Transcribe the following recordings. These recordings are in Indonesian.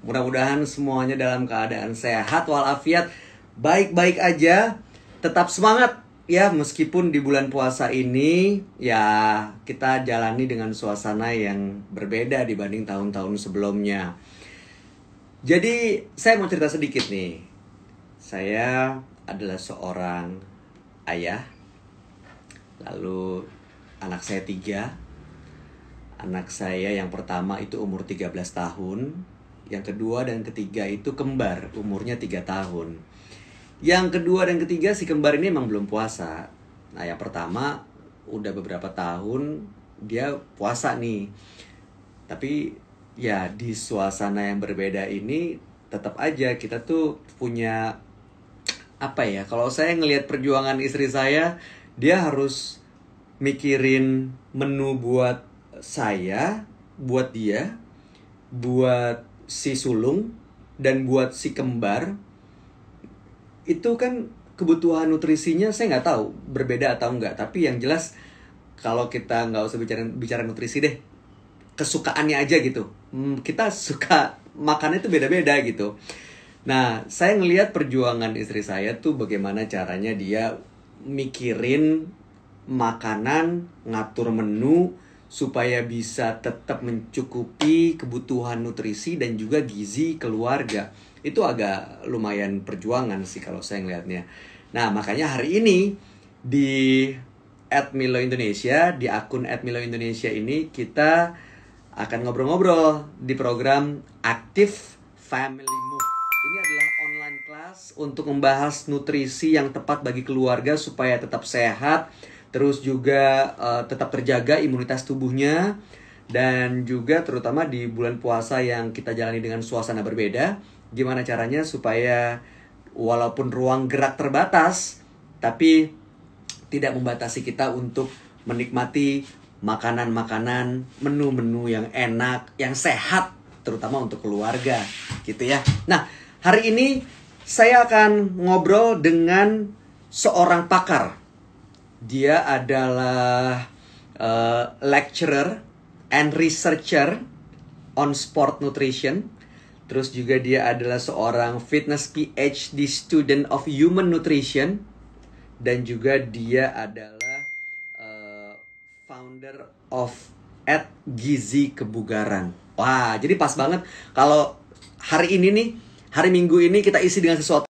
Mudah-mudahan semuanya dalam keadaan sehat walafiat, baik-baik aja, tetap semangat ya meskipun di bulan puasa ini ya kita jalani dengan suasana yang berbeda dibanding tahun-tahun sebelumnya. Jadi saya mau cerita sedikit nih. Saya adalah seorang ayah, lalu anak saya 3. Anak saya yang pertama itu umur 13 tahun, yang kedua dan ketiga itu kembar, umurnya 3 tahun. Yang kedua dan ketiga si kembar ini emang belum puasa. Nah yang pertama udah beberapa tahun dia puasa nih. Tapi ya di suasana yang berbeda ini tetap aja kita tuh punya apa ya, kalau saya ngelihat perjuangan istri saya, dia harus mikirin menu buat saya, buat dia, buat si sulung, dan buat si kembar. Itu kan kebutuhan nutrisinya saya nggak tahu berbeda atau enggak. Tapi yang jelas kalau kita nggak usah bicara nutrisi deh, kesukaannya aja gitu. Kita suka makannya itu beda-beda gitu. Nah, saya ngelihat perjuangan istri saya tuh bagaimana caranya dia mikirin makanan, ngatur menu supaya bisa tetap mencukupi kebutuhan nutrisi dan juga gizi keluarga. Itu agak lumayan perjuangan sih kalau saya ngelihatnya. Nah, makanya hari ini di @milo_indonesia, di akun @milo_indonesia ini kita akan ngobrol-ngobrol di program Active Family Move. Ini adalah online class untuk membahas nutrisi yang tepat bagi keluarga supaya tetap sehat, terus juga tetap terjaga imunitas tubuhnya, dan juga terutama di bulan puasa yang kita jalani dengan suasana berbeda, gimana caranya supaya walaupun ruang gerak terbatas, tapi tidak membatasi kita untuk menikmati makanan-makanan, menu-menu yang enak, yang sehat, terutama untuk keluarga, gitu ya. Nah, hari ini saya akan ngobrol dengan seorang pakar. Dia adalah lecturer and researcher on sport nutrition. Terus juga dia adalah seorang fitness PhD student of human nutrition. Dan juga dia adalah founder of @gizi kebugaran. Wah, jadi pas banget kalau hari ini nih, hari Minggu ini kita isi dengan sesuatu.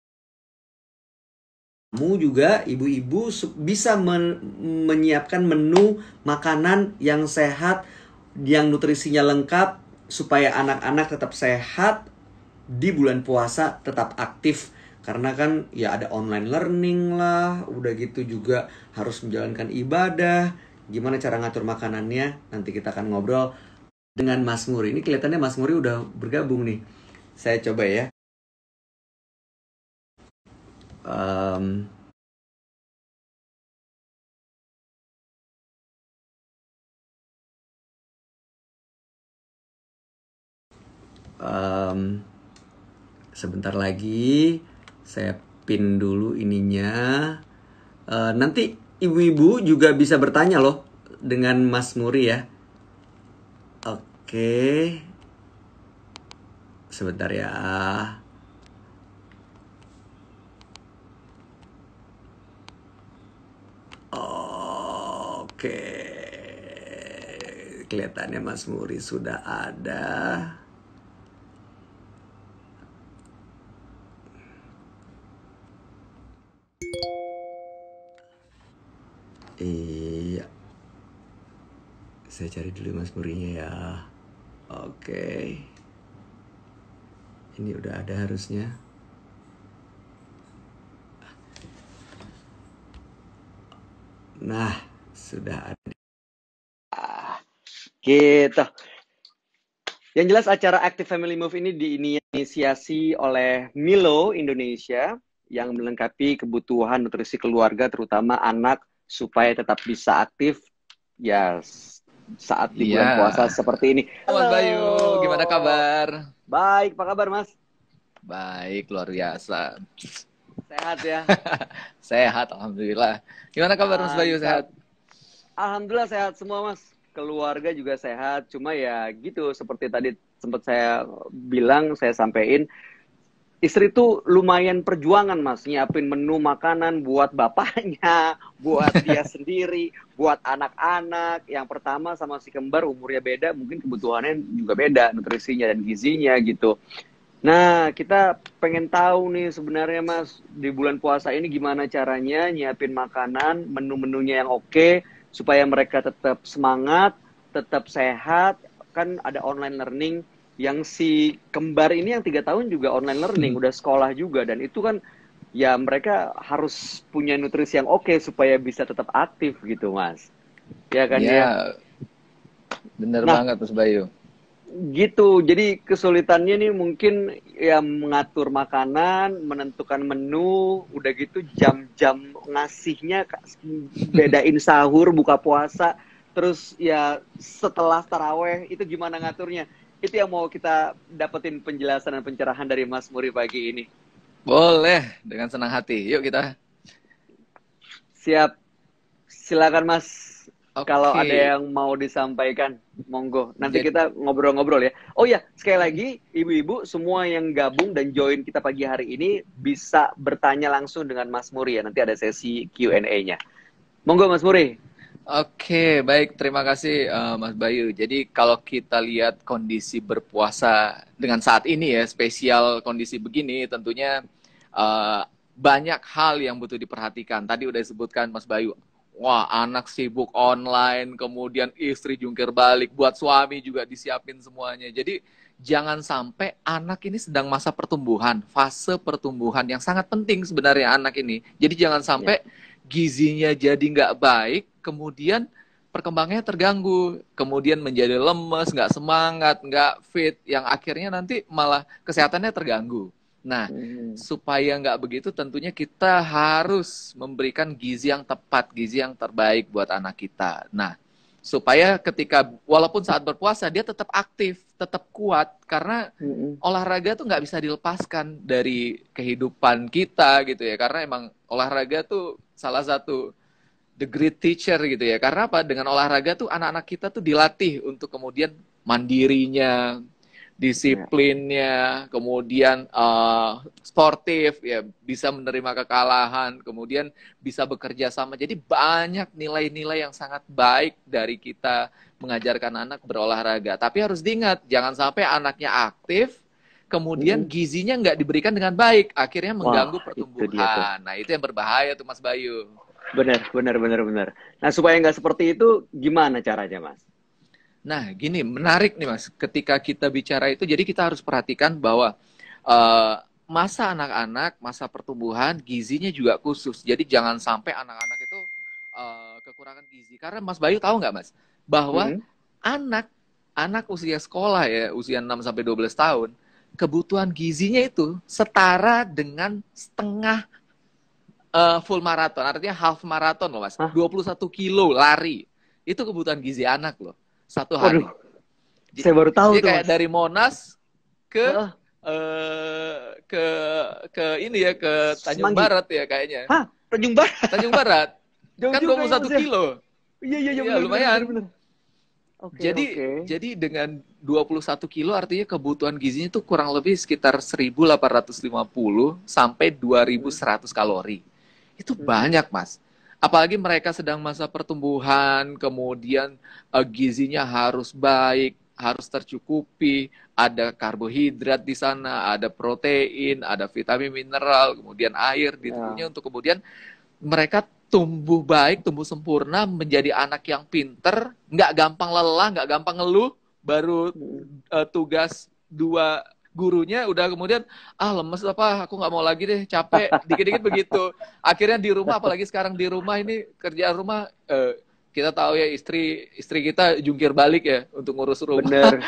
Kamu juga, ibu-ibu, bisa menyiapkan menu makanan yang sehat, yang nutrisinya lengkap, supaya anak-anak tetap sehat, di bulan puasa tetap aktif. Karena kan ya ada online learning lah, udah gitu juga harus menjalankan ibadah. Gimana cara ngatur makanannya? Nanti kita akan ngobrol dengan Mas Muri. Ini kelihatannya Mas Muri udah bergabung nih. Saya coba ya. Sebentar lagi saya pin dulu ininya. Nanti ibu-ibu juga bisa bertanya loh dengan Mas Muri ya. Oke. Sebentar ya. Oke. Kelihatannya Mas Muri sudah ada. Iya. Saya cari dulu Mas Murinya ya. Oke. Ini udah ada harusnya. Nah, sudah ada. Gitu. Yang jelas acara Active Family Move ini diinisiasi oleh Milo Indonesia yang melengkapi kebutuhan nutrisi keluarga terutama anak supaya tetap bisa aktif ya saat di bulan puasa seperti ini. Halo Mas Bayu, gimana kabar? Baik, apa kabar Mas? Baik, luar biasa. Sehat ya? Sehat, alhamdulillah. Gimana kabar Mas Bayu, sehat? Alhamdulillah sehat semua Mas. Keluarga juga sehat, cuma ya gitu seperti tadi sempat saya bilang, saya sampein, istri tuh lumayan perjuangan Mas, nyiapin menu makanan buat bapaknya, buat dia sendiri, buat anak-anak. Yang pertama sama si kembar umurnya beda, mungkin kebutuhannya juga beda, nutrisinya dan gizinya gitu. Nah, kita pengen tahu nih sebenarnya Mas, di bulan puasa ini gimana caranya nyiapin makanan, menu-menunya yang oke, supaya mereka tetap semangat, tetap sehat. Kan ada online learning, yang si kembar ini yang 3 tahun juga online learning, udah sekolah juga. Dan itu kan, ya mereka harus punya nutrisi yang oke supaya bisa tetap aktif gitu Mas. Ya kan ya? Ya, bener Nah, banget Mas Bayu. gitu, jadi kesulitannya nih mungkin ya mengatur makanan, menentukan menu, udah gitu jam-jam ngasihnya, bedain sahur, buka puasa, terus ya setelah taraweh itu gimana ngaturnya. Itu yang mau kita dapetin penjelasan dan pencerahan dari Mas Muri pagi ini. Boleh, dengan senang hati. Yuk kita. Siap, silakan Mas. Kalau ada Oke. yang mau disampaikan, monggo. Nanti Jadi, kita ngobrol-ngobrol ya. Oh ya, sekali lagi, ibu-ibu semua yang gabung dan join kita pagi hari ini bisa bertanya langsung dengan Mas Muri ya. Nanti ada sesi Q&A-nya. Monggo Mas Muri. oke, baik. Terima kasih Mas Bayu. Jadi kalau kita lihat kondisi berpuasa dengan saat ini ya, spesial kondisi begini, tentunya eh, banyak hal yang butuh diperhatikan. Tadi udah disebutkan Mas Bayu. Wah, anak sibuk online, kemudian istri jungkir balik, buat suami juga disiapin semuanya. Jadi jangan sampai anak ini sedang masa pertumbuhan, fase pertumbuhan yang sangat penting sebenarnya anak ini. Jadi jangan Ya. sampai gizinya jadi nggak baik, kemudian perkembangannya terganggu, kemudian menjadi lemes, nggak semangat, nggak fit, yang akhirnya nanti malah kesehatannya terganggu. Nah, supaya nggak begitu, tentunya kita harus memberikan gizi yang tepat, gizi yang terbaik buat anak kita. Nah, supaya ketika, walaupun saat berpuasa, dia tetap aktif, tetap kuat, karena olahraga tuh nggak bisa dilepaskan dari kehidupan kita gitu ya, karena emang olahraga tuh salah satu the great teacher gitu ya. Karena apa? Dengan olahraga tuh anak-anak kita tuh dilatih untuk kemudian mandirinya, disiplinnya, kemudian sportif ya, bisa menerima kekalahan, kemudian bisa bekerja sama. Jadi banyak nilai-nilai yang sangat baik dari kita mengajarkan anak berolahraga. Tapi harus diingat, jangan sampai anaknya aktif, kemudian gizinya nggak diberikan dengan baik, akhirnya mengganggu Wah, itu dia tuh. pertumbuhan. Nah, itu yang berbahaya tuh Mas Bayu. Benar. Nah, supaya nggak seperti itu, gimana caranya Mas? Nah, gini, menarik nih Mas. Ketika kita bicara itu, jadi kita harus perhatikan bahwa masa anak-anak, masa pertumbuhan, gizinya juga khusus. Jadi jangan sampai anak-anak itu kekurangan gizi. Karena Mas Bayu tahu nggak Mas, bahwa anak anak usia sekolah ya, usia 6 sampai 12 tahun, kebutuhan gizinya itu setara dengan setengah full maraton. Artinya half maraton loh Mas. Hah? 21 kilo lari. Itu kebutuhan gizi anak loh. Satu hari. Waduh, saya baru tahu Jadi tuh kayak Mas. dari Monas ke Heeh. ke ini ya, ke Tanjung Semanggi. Barat ya kayaknya. Hah? Tanjung Barat? Tanjung Barat. Jauh Kan juga ya 21 Mas ya? kilo. Iya, Iya, benar, lumayan. benar. Oke. Jadi dengan 21 kilo artinya kebutuhan gizinya itu kurang lebih sekitar 1.850 sampai 2.100 kalori. Itu banyak, Mas. Apalagi mereka sedang masa pertumbuhan, kemudian gizinya harus baik, harus tercukupi, ada karbohidrat di sana, ada protein, ada vitamin mineral, kemudian air di tubuhnya untuk kemudian mereka tumbuh baik, tumbuh sempurna, menjadi anak yang pinter, nggak gampang lelah, nggak gampang ngeluh, baru tugas 2 gurunya udah kemudian lemes apa, aku nggak mau lagi deh, capek, dikit-dikit begitu. Akhirnya di rumah, apalagi sekarang di rumah ini kerjaan rumah, kita tahu ya istri kita jungkir balik ya untuk ngurus rumah. Bener,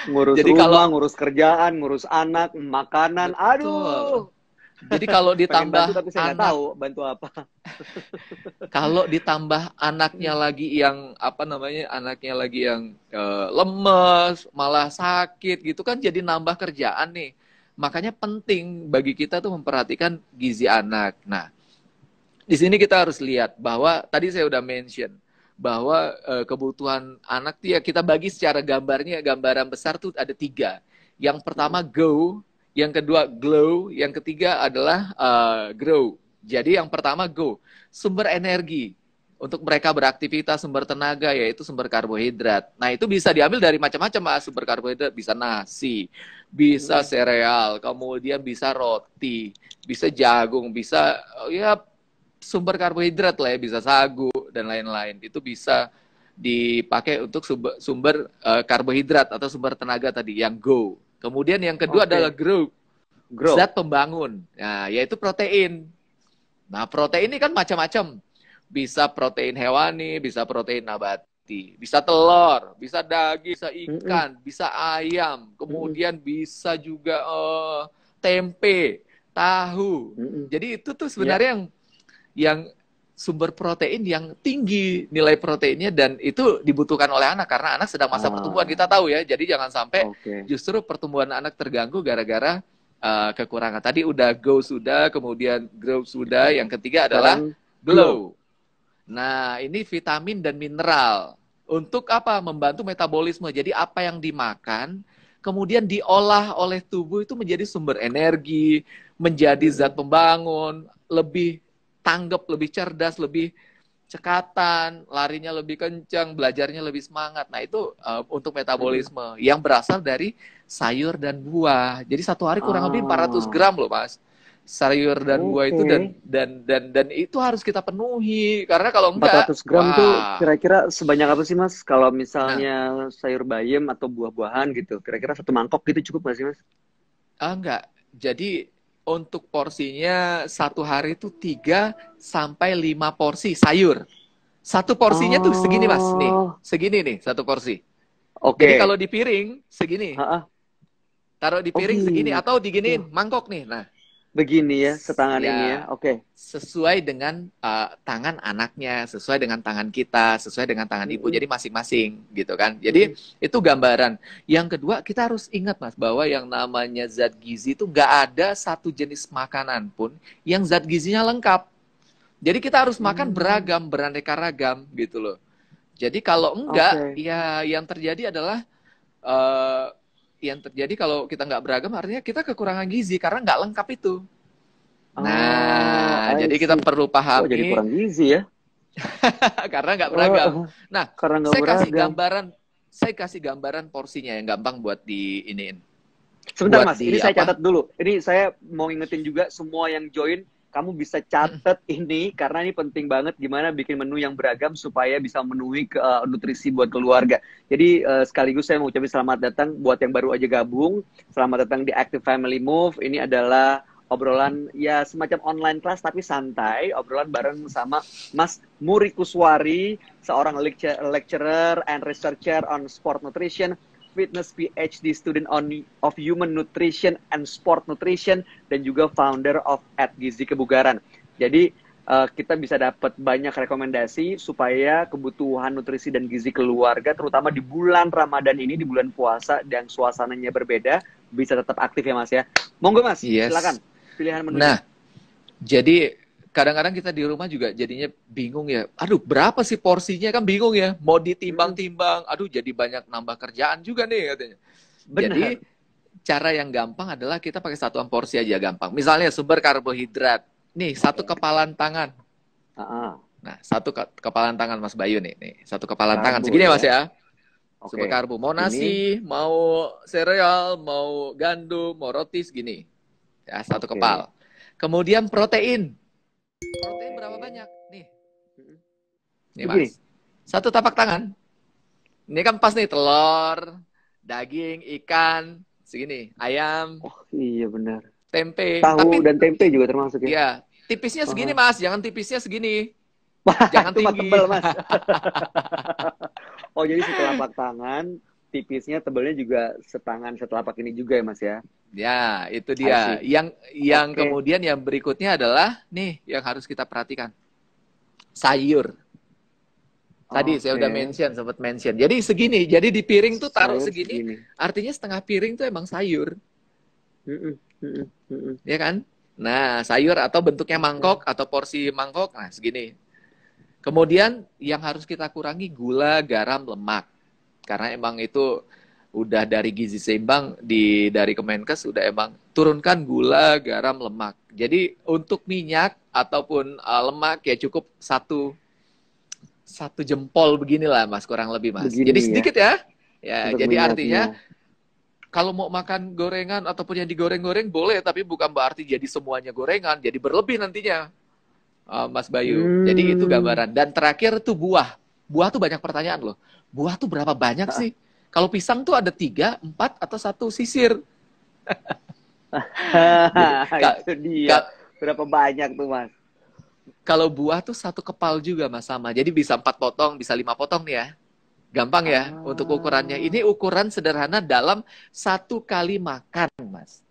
ngurus Jadi rumah, ngurus kerjaan, ngurus anak, makanan, betul. aduh. Jadi kalau Pengen bantu ditambah tapi saya nggak tahu bantu apa. kalau ditambah anaknya lagi yang apa namanya, anaknya lagi yang lemes, malah sakit gitu kan, jadi nambah kerjaan nih. Makanya penting bagi kita tuh memperhatikan gizi anak. Nah, di sini kita harus lihat bahwa tadi saya udah mention bahwa kebutuhan anak tuh ya kita bagi secara gambaran besar tuh ada 3. Yang pertama go, yang kedua glow, yang ketiga adalah grow. Jadi yang pertama go, sumber energi untuk mereka beraktivitas, sumber tenaga yaitu sumber karbohidrat. Nah itu bisa diambil dari macam-macam Mas. Sumber karbohidrat bisa nasi, bisa sereal, kemudian bisa roti, bisa jagung, bisa ya sumber karbohidrat lah ya, bisa sagu dan lain-lain. Itu bisa dipakai untuk sumber karbohidrat atau sumber tenaga tadi yang go. Kemudian yang kedua adalah grow, zat pembangun, nah yaitu protein. Nah protein ini kan macam-macam. Bisa protein hewani, bisa protein nabati, bisa telur, bisa daging, bisa ikan, bisa ayam, kemudian bisa juga tempe, tahu. Jadi itu tuh sebenarnya yang sumber protein yang tinggi nilai proteinnya, dan itu dibutuhkan oleh anak karena anak sedang masa pertumbuhan, kita tahu ya. Jadi jangan sampai justru pertumbuhan anak terganggu gara-gara kekurangan. Tadi udah go sudah, kemudian grow sudah, yang ketiga adalah glow. Nah, ini vitamin dan mineral. Untuk apa? Membantu metabolisme. Jadi apa yang dimakan, kemudian diolah oleh tubuh itu menjadi sumber energi, menjadi zat pembangun, lebih tanggap, lebih cerdas, lebih cekatan, larinya lebih kencang, belajarnya lebih semangat. Nah, itu untuk metabolisme yang berasal dari sayur dan buah. Jadi satu hari kurang lebih 400 gram loh, Mas. Sayur dan buah itu dan itu harus kita penuhi, karena kalau enggak 400 gram tuh kira-kira sebanyak apa sih Mas? Kalau misalnya sayur bayam atau buah-buahan gitu, kira-kira 1 mangkok gitu cukup nggak sih Mas? Enggak. Jadi untuk porsinya satu hari itu 3 sampai 5 porsi sayur. Satu porsinya tuh segini Mas, nih segini nih satu porsi. Jadi kalau di piring segini, taruh di piring segini atau diginiin mangkok nih, nah begini ya, setangan ini ya. Sesuai dengan tangan anaknya, sesuai dengan tangan kita, sesuai dengan tangan ibu. Jadi masing-masing gitu kan. Jadi itu gambaran. Yang kedua, kita harus ingat Mas, bahwa yang namanya zat gizi itu nggak ada satu jenis makanan pun yang zat gizinya lengkap. Jadi kita harus makan beragam, beraneka ragam gitu loh. Jadi kalau enggak, ya yang terjadi adalah yang terjadi kalau kita nggak beragam artinya kita kekurangan gizi karena nggak lengkap itu. Nah, jadi kita perlu pahami. Jadi kurang gizi ya? Karena nggak beragam. Nah, saya kasih gambaran porsinya yang gampang buat diiniin. Sebentar Mas, ini saya catat dulu. Ini saya mau ingetin juga semua yang join, kamu bisa catat ini karena ini penting banget gimana bikin menu yang beragam supaya bisa memenuhi nutrisi buat keluarga. Jadi sekaligus saya mau ucapin selamat datang buat yang baru aja gabung. Selamat datang di Active Family Move. Ini adalah obrolan ya semacam online class tapi santai, obrolan bareng sama Mas Muri Kuswari, seorang lecturer and researcher on sport nutrition, fitness PhD student of human nutrition and sport nutrition, dan juga founder of @gizi kebugaran. Jadi kita bisa dapat banyak rekomendasi supaya kebutuhan nutrisi dan gizi keluarga, terutama di bulan Ramadan ini, di bulan puasa dan suasananya berbeda, bisa tetap aktif ya Mas ya. Monggo Mas, silakan pilihan menu. Nah, jadi kadang-kadang kita di rumah juga jadinya bingung ya. Aduh, berapa sih porsinya, kan bingung ya. Mau ditimbang-timbang, aduh jadi banyak nambah kerjaan juga nih katanya. Jadi cara yang gampang adalah kita pakai satuan porsi aja gampang. Misalnya sumber karbohidrat. Nih, satu kepalan tangan. Nah, satu kepalan tangan Mas Bayu nih. Satu kepalan tangan. Segini ya Mas ya. Sumber karbo. Mau nasi, mau sereal, mau gandum, mau roti segini. Ya, satu kepal. Kemudian protein. Protein berapa banyak? Nih. Nih Mas. Satu tapak tangan. Ini kan pas nih telur, daging, ikan, segini, ayam. Oh iya benar. Tempe. Tahu dan tempe juga termasuk ya? Iya. Tipisnya segini Mas, jangan tipisnya segini. Jangan tinggi. Tebal Mas. Oh jadi setelapak tangan, tipisnya tebelnya juga setelapak ini juga ya Mas ya? Ya, itu dia. Yang kemudian yang berikutnya adalah nih yang harus kita perhatikan. Sayur. Tadi saya udah sempat mention. Jadi segini, jadi di piring tuh taruh segini. Artinya setengah piring tuh emang sayur. Ya kan? Nah, sayur atau bentuknya mangkok atau porsi mangkok, nah segini. Kemudian yang harus kita kurangi gula, garam, lemak. Karena emang itu udah dari gizi seimbang dari Kemenkes udah emang turunkan gula, garam, lemak. Jadi untuk minyak ataupun lemak ya cukup satu jempol beginilah Mas, kurang lebih Mas. Begini Jadi ya, sedikit ya. Ya, untuk jadi artinya minyaknya. kalau mau makan gorengan ataupun yang digoreng-goreng boleh, tapi bukan berarti jadi semuanya gorengan, jadi berlebih nantinya. Mas Bayu. Jadi itu Hmm. gambaran. Dan terakhir tuh buah. Buah tuh banyak pertanyaan loh. Buah tuh berapa banyak sih? Kalau pisang tuh ada 3, 4, atau 1 sisir. Jadi Itu dia. Berapa banyak tuh, Mas? kalau buah tuh 1 kepal juga Mas sama. Jadi bisa 4 potong, bisa 5 potong nih ya. Gampang ya untuk ukurannya. Ah, Ini ukuran sederhana dalam 1 kali makan Mas.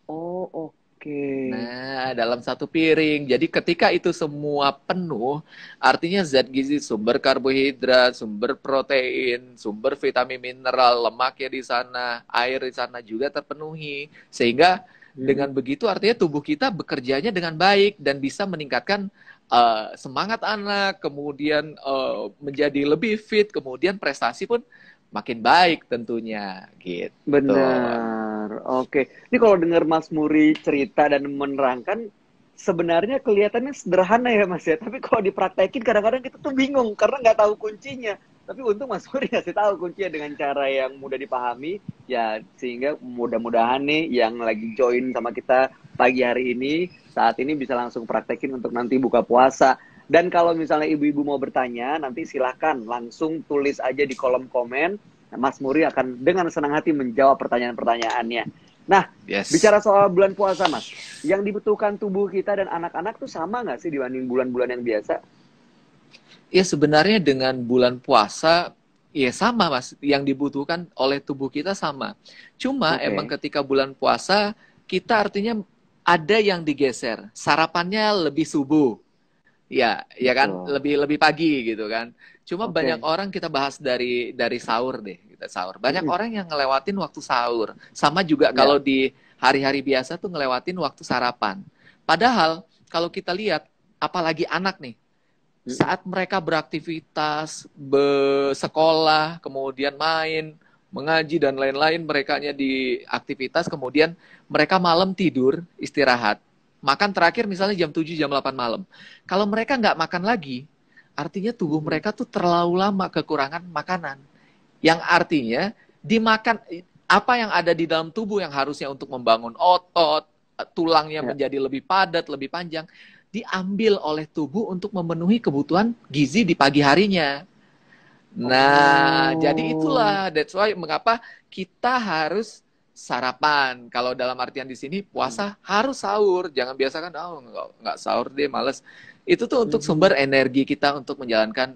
oh oke. Nah, dalam 1 piring. Jadi ketika itu semua penuh, artinya zat gizi, sumber karbohidrat, sumber protein, sumber vitamin mineral, lemaknya di sana, air di sana juga terpenuhi. Sehingga dengan Mm-mm. begitu artinya tubuh kita bekerjanya dengan baik dan bisa meningkatkan semangat anak, kemudian menjadi lebih fit, kemudian prestasi pun makin baik tentunya gitu. Benar. Oke. Ini kalau dengar Mas Muri cerita dan menerangkan, sebenarnya kelihatannya sederhana ya Mas ya. Tapi kalau dipraktekin kadang-kadang kita tuh bingung karena nggak tahu kuncinya. Tapi untung Mas Muri ngasih tahu kuncinya dengan cara yang mudah dipahami. Ya sehingga mudah-mudahan nih yang lagi join sama kita pagi hari ini, saat ini bisa langsung praktekin untuk nanti buka puasa. Dan kalau misalnya ibu-ibu mau bertanya, nanti silahkan langsung tulis aja di kolom komen. Mas Muri akan dengan senang hati menjawab pertanyaan-pertanyaannya. Nah, Yes. bicara soal bulan puasa, Mas, yang dibutuhkan tubuh kita dan anak-anak tuh sama nggak sih dibanding bulan-bulan yang biasa? Ya sebenarnya dengan bulan puasa ya sama Mas, yang dibutuhkan oleh tubuh kita sama. Cuma emang Oke, ketika bulan puasa kita artinya ada yang digeser. Sarapannya lebih subuh. Ya, ya kan betul. lebih lebih pagi gitu kan. Cuma banyak Oke. orang kita bahas dari sahur deh, kita sahur. Banyak Mm-mm. orang yang ngelewatin waktu sahur. Sama juga kalau Ya. di hari-hari biasa tuh ngelewatin waktu sarapan. Padahal kalau kita lihat apalagi anak nih Mm-mm. saat mereka beraktivitas, bersekolah, kemudian main, mengaji dan lain-lain, merekanya di aktivitas, kemudian mereka malam tidur, istirahat. Makan terakhir misalnya jam 7, jam 8 malam. Kalau mereka nggak makan lagi, artinya tubuh Mm-mm. mereka tuh terlalu lama kekurangan makanan. Yang artinya dimakan apa yang ada di dalam tubuh yang harusnya untuk membangun otot, tulangnya Ya. menjadi lebih padat, lebih panjang, diambil oleh tubuh untuk memenuhi kebutuhan gizi di pagi harinya. Nah, jadi Oh. itulah that's why mengapa kita harus sarapan. Kalau dalam artian di sini puasa harus sahur. Jangan biasakan oh nggak sahur deh, males. Itu tuh untuk Mhm. sumber energi kita untuk menjalankan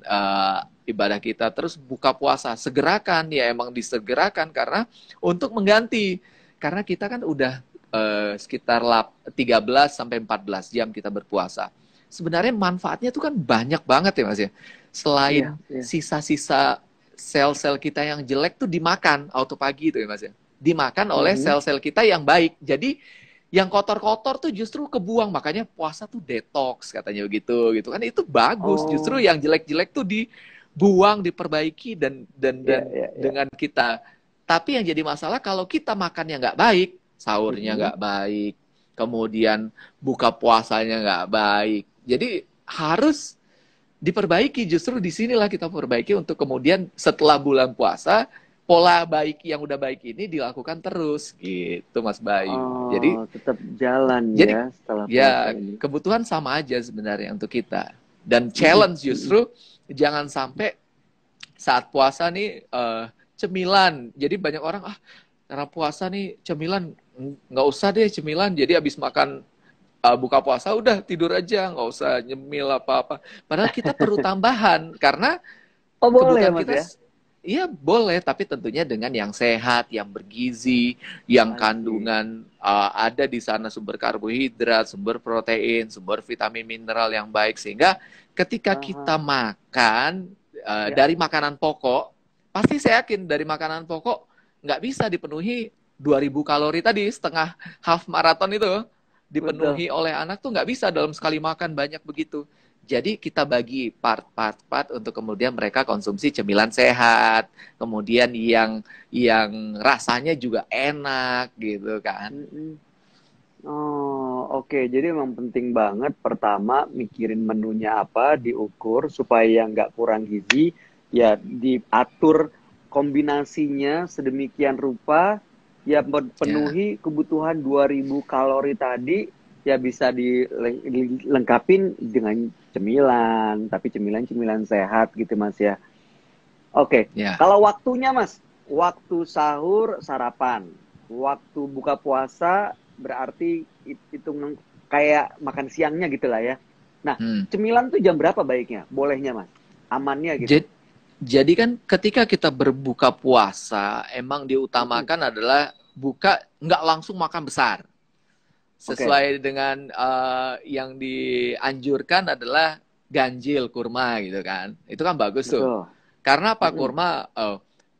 ibadah kita. Terus buka puasa, segerakan ya emang disegerakan karena untuk mengganti. Karena kita kan udah sekitar 13 sampai 14 jam kita berpuasa. Sebenarnya manfaatnya tuh kan banyak banget ya Mas ya. Iya, Selain iya. sisa-sisa sel-sel kita yang jelek tuh dimakan autopagi itu ya Mas ya. Dimakan oleh Mhm. sel-sel kita yang baik. Jadi yang kotor-kotor tuh justru kebuang. Makanya puasa tuh detox katanya begitu gitu kan. Itu bagus. Justru Oh. yang jelek-jelek tuh dibuang, diperbaiki dan Iya, iya, iya. dengan kita. Tapi yang jadi masalah kalau kita makannya nggak baik, sahurnya Mhm. nggak baik, kemudian buka puasanya nggak baik. Jadi harus diperbaiki, justru di sinilah kita perbaiki untuk kemudian setelah bulan puasa pola baik yang udah baik ini dilakukan terus gitu Mas Bayu. Jadi Oh, tetap jalan jadi ya setelah puasa ya ini. kebutuhan sama aja sebenarnya untuk kita. Dan Mhm. challenge Mhm. justru jangan sampai saat puasa nih cemilan. Jadi banyak orang karena puasa nih cemilan nggak usah deh cemilan. Jadi habis makan buka puasa udah tidur aja nggak usah nyemil apa-apa. Padahal kita perlu tambahan karena Oh, boleh ya, kebutuhan Mas kita ya? iya boleh tapi tentunya dengan yang sehat, yang bergizi, yang Asik. kandungan ada di sana sumber karbohidrat, sumber protein, sumber vitamin mineral yang baik sehingga ketika kita Aha. makan Ya. dari makanan pokok pasti saya yakin dari makanan pokok nggak bisa dipenuhi 2000 kalori tadi setengah half marathon itu Betul. dipenuhi oleh anak tuh nggak bisa dalam sekali makan banyak begitu. Jadi kita bagi part untuk kemudian mereka konsumsi cemilan sehat, kemudian yang rasanya juga enak gitu kan. Mm-mm. Oh, oke. Jadi memang penting banget pertama mikirin menunya apa, diukur supaya nggak kurang gizi, ya diatur kombinasinya sedemikian rupa, ya Ya, penuhi kebutuhan 2000 kalori tadi, ya bisa dilengkapin dengan cemilan, tapi cemilan-cemilan sehat gitu Mas ya. Oke, ya. kalau waktunya Mas, waktu sahur sarapan, waktu buka puasa berarti hitung kayak makan siangnya gitu lah ya. Nah, Hmm. cemilan tuh jam berapa baiknya? Bolehnya Mas? Amannya gitu. Jadi, jadi kan ketika kita berbuka puasa, emang Mm-mm. diutamakan adalah buka nggak langsung makan besar. Oke, Sesuai dengan yang dianjurkan adalah ganjil kurma gitu kan. Itu kan bagus tuh. betul. Karena apa? Mm-mm. Kurma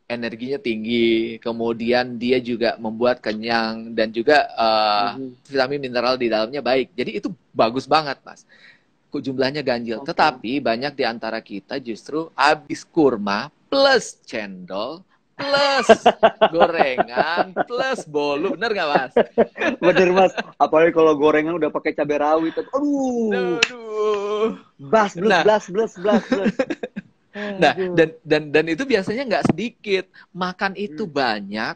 energinya tinggi, kemudian dia juga membuat kenyang dan juga Mhm. vitamin mineral di dalamnya baik. Jadi itu bagus banget, Mas. Jumlahnya ganjil. Oke. Tetapi banyak di antara kita justru habis kurma plus cendol plus gorengan plus bolu. Bener nggak, Mas? Bener Mas, apalagi kalau gorengan udah pakai cabai rawit. Aduh, Aduh. bas blus Nah, blas blus blas blus. nah Aduh. dan itu biasanya nggak sedikit. Makan itu Mm, banyak,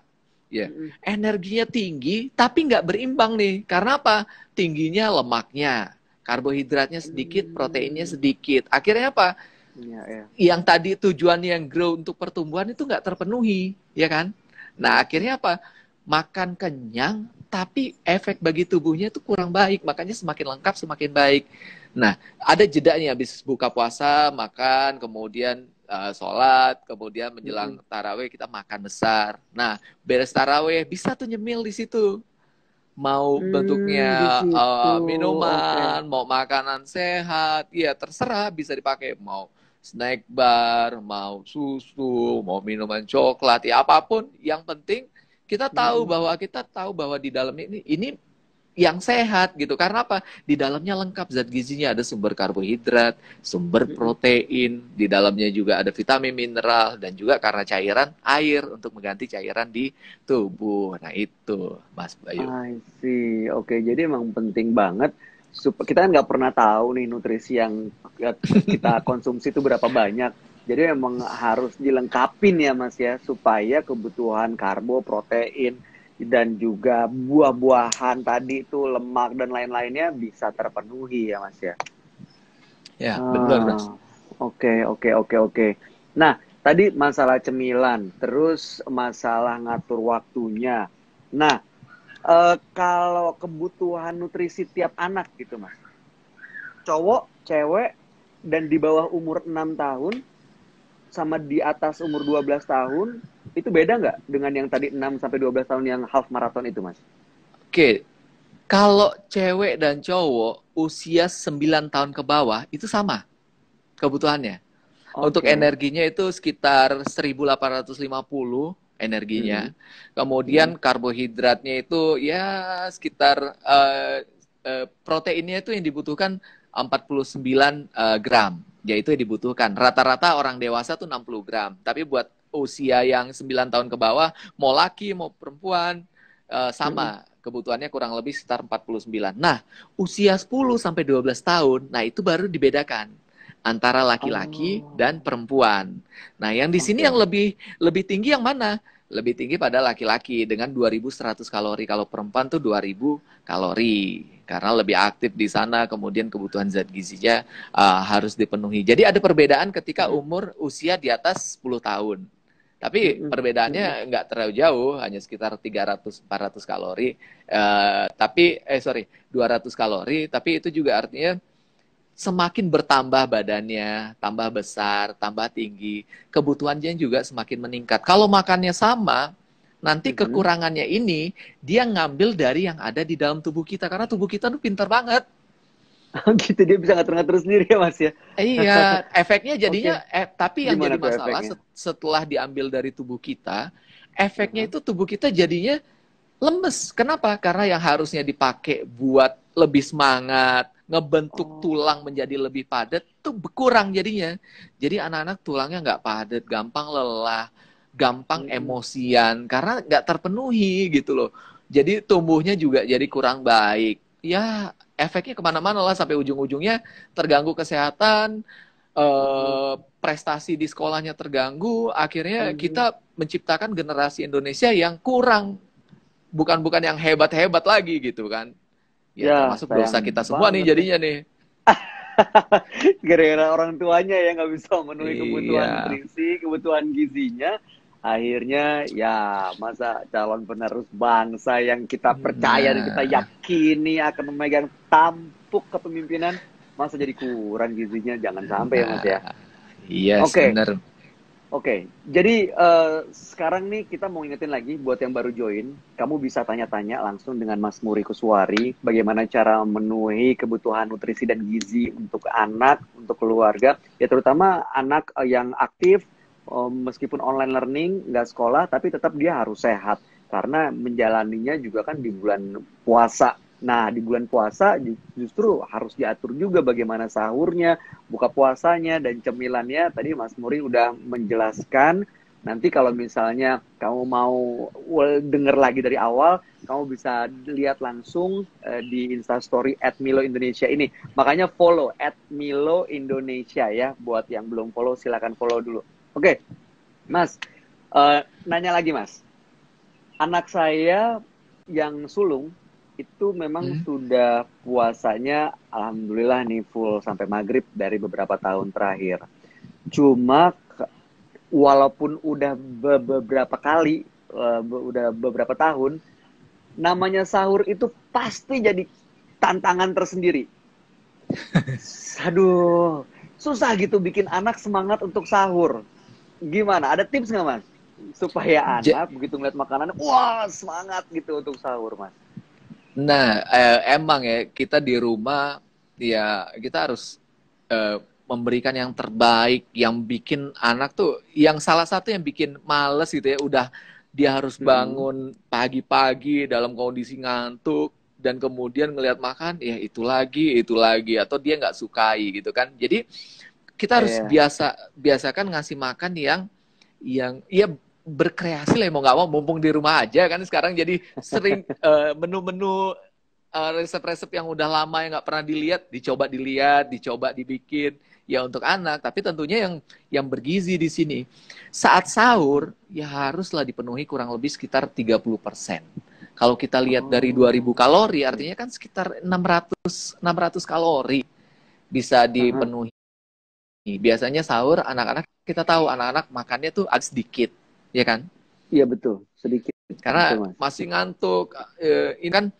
ya. mm, Energinya tinggi, tapi nggak berimbang nih. Karena apa? Tingginya lemaknya, karbohidratnya sedikit, proteinnya mm. sedikit. Akhirnya apa? Iya, iya. Yang tadi tujuannya yang grow untuk pertumbuhan itu nggak terpenuhi, ya kan? Nah, Iya. akhirnya apa? Makan kenyang, tapi efek bagi tubuhnya itu kurang baik. Makanya semakin lengkap, semakin baik. Nah, ada jedanya habis buka puasa, makan, kemudian sholat, kemudian menjelang Mm-mm. taraweh kita makan besar. Nah, beres taraweh bisa tuh nyemil di situ. Mau Di bentuknya situ. Oke. minuman, mau makanan sehat, ya terserah bisa dipakai. Mau snack bar, mau susu, mau minuman coklat, ya apapun. Yang penting Mm-mm. kita tahu bahwa di dalam ini yang sehat gitu. Karena apa? Di dalamnya lengkap zat gizinya, ada sumber karbohidrat, sumber Mm-mm. protein, di dalamnya juga ada vitamin mineral dan juga karena cairan air untuk mengganti cairan di tubuh. Nah, itu Mas Bayu. I see. Oke, jadi emang penting banget. Kita kan nggak pernah tahu nih nutrisi yang kita konsumsi itu berapa banyak. Jadi memang harus dilengkapin ya Mas ya, supaya kebutuhan karbo, protein, dan juga buah-buahan tadi itu lemak dan lain-lainnya bisa terpenuhi ya Mas ya. Ya, benar Mas. Ah, oke, oke, oke, oke. Nah, tadi masalah cemilan, terus masalah ngatur waktunya. Nah, kalau kebutuhan nutrisi tiap anak gitu, Mas. Cowok, cewek, dan di bawah umur 6 tahun, sama di atas umur 12 tahun, itu beda nggak dengan yang tadi 6 sampai 12 tahun yang half marathon itu, Mas? Oke, kalau cewek dan cowok usia 9 tahun ke bawah itu sama kebutuhannya. Untuk Oke. energinya itu sekitar 1850 energinya. Mm-mm. Mm-mm. Kemudian karbohidratnya itu ya sekitar proteinnya itu yang dibutuhkan 49 gram. Yaitu yang dibutuhkan. Rata-rata orang dewasa tuh 60 gram. Tapi buat usia yang 9 tahun ke bawah, mau laki mau perempuan Mm-mm. sama kebutuhannya kurang lebih sekitar 49. Nah, usia 10 sampai 12 tahun, nah itu baru dibedakan antara laki-laki dan Oh, perempuan. Nah, yang di sini yang oke. lebih lebih tinggi yang mana? Lebih tinggi pada laki-laki dengan 2100 kalori. Kalau perempuan tuh 2000 kalori. Karena lebih aktif di sana, kemudian kebutuhan zat gizinya harus dipenuhi. Jadi ada perbedaan ketika Mm-mm. usia di atas 10 tahun. Tapi Mm-mm. Mm-mm. perbedaannya nggak terlalu jauh, hanya sekitar 300-400 kalori. Sorry, 200 kalori. Tapi itu juga artinya semakin bertambah badannya, tambah besar, tambah tinggi, kebutuhannya juga semakin meningkat. Kalau makannya sama, nanti Mm-mm. kekurangannya ini dia ngambil dari yang ada di dalam tubuh kita karena tubuh kita tuh pintar banget. Gitu dia bisa ngatur-ngatur sendiri ya Mas ya. Iya, efeknya Oke, jadinya tapi yang gimana jadi tuh masalah efeknya? setelah diambil dari tubuh kita, efeknya Heeh. itu tubuh kita jadinya lemes. Kenapa? Karena yang harusnya dipakai buat lebih semangat, ngebentuk tulang menjadi lebih padat, tuh berkurang jadinya. Jadi anak-anak tulangnya nggak padat, gampang lelah, gampang emosian, karena nggak terpenuhi gitu loh. Jadi tumbuhnya juga jadi kurang baik. Ya, efeknya kemana-mana lah, sampai ujung-ujungnya terganggu kesehatan, prestasi di sekolahnya terganggu, akhirnya kita menciptakan generasi Indonesia yang kurang, bukan yang hebat-hebat lagi gitu kan. Ya Ya, termasuk dosa sayang kita semua nih banget ya. jadinya nih. Gara-gara orang tuanya yang nggak bisa memenuhi kebutuhan Iya. nutrisi, kebutuhan gizinya, akhirnya ya masa calon penerus bangsa yang kita percaya dan kita Nah, yakini akan memegang tampuk kepemimpinan, masa jadi kurang gizinya, jangan sampai ya Mas ya. nah, yes Oke, bener. Oke, jadi sekarang nih kita mau ingetin lagi buat yang baru join, kamu bisa tanya-tanya langsung dengan Mas Muri Kuswari, bagaimana cara memenuhi kebutuhan nutrisi dan gizi untuk anak, untuk keluarga, ya terutama anak yang aktif, meskipun online learning, nggak sekolah, tapi tetap dia harus sehat, karena menjalaninya juga kan di bulan puasa. Nah, di bulan puasa justru harus diatur juga bagaimana sahurnya, buka puasanya, dan cemilannya. Tadi Mas Muri udah menjelaskan. Nanti kalau misalnya kamu mau denger lagi dari awal, kamu bisa lihat langsung di Instastory @Milo Indonesia ini. Makanya follow @Milo Indonesia ya. Buat yang belum follow, silakan follow dulu. Oke, Mas. Nanya lagi, Mas. Anak saya yang sulung itu memang sudah puasanya alhamdulillah nih full sampai maghrib dari beberapa tahun terakhir. Cuma walaupun udah beberapa kali, udah beberapa tahun, namanya sahur itu pasti jadi tantangan tersendiri. Aduh, susah gitu bikin anak semangat untuk sahur. Gimana? Ada tips nggak, Mas? Supaya Ja- anak begitu ngeliat makanan, wah semangat gitu untuk sahur, Mas. Nah, emang ya kita di rumah ya kita harus memberikan yang terbaik, yang bikin anak tuh, yang salah satu yang bikin males gitu ya, udah dia harus bangun pagi-pagi dalam kondisi ngantuk dan kemudian ngelihat makan, ya itu lagi, atau dia nggak sukai gitu kan. Jadi kita harus Iya. biasakan ngasih makan yang ya berkreasi lah, mau nggak mau, mumpung di rumah aja kan sekarang, jadi sering menu-menu resep-resep yang udah lama yang nggak pernah dilihat, dicoba dibikin ya untuk anak, tapi tentunya yang bergizi di sini. Saat sahur ya haruslah dipenuhi kurang lebih sekitar 30%. Kalau kita lihat dari 2000 kalori, artinya kan sekitar 600 kalori bisa dipenuhi. Biasanya sahur anak-anak, kita tahu anak-anak makannya tuh agak sedikit, ya kan? Iya betul, sedikit. Betul, Karena Mas. masih ngantuk. Ini kan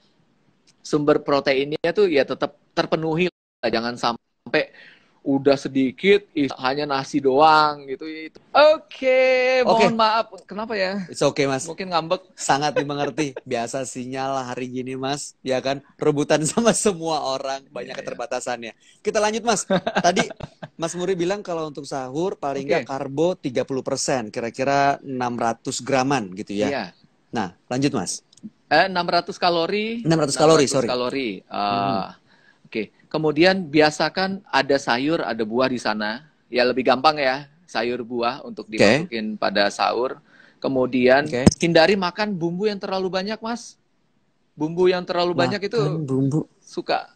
sumber proteinnya tuh ya tetap terpenuhi lah. Jangan sampai udah sedikit, hanya nasi doang gitu. Oke, Oke, mohon maaf. Kenapa ya? it's okay Mas. Mungkin ngambek. Sangat dimengerti. Biasa sinyal hari gini Mas, ya kan? Rebutan sama semua orang, banyak Ya, ya. keterbatasannya. Kita lanjut Mas. Tadi Mas Muri bilang kalau untuk sahur paling nggak Oke. karbo 30%, kira-kira 600 graman gitu ya. Iya. Nah, lanjut Mas. 600 kalori. 600 kalori, 600 sorry. kalori. Oke. Kemudian biasakan ada sayur, ada buah di sana. Ya lebih gampang ya, sayur buah untuk dimasukin pada sahur. Kemudian hindari makan bumbu yang terlalu banyak, Mas. Bumbu yang terlalu banyak itu bumbu suka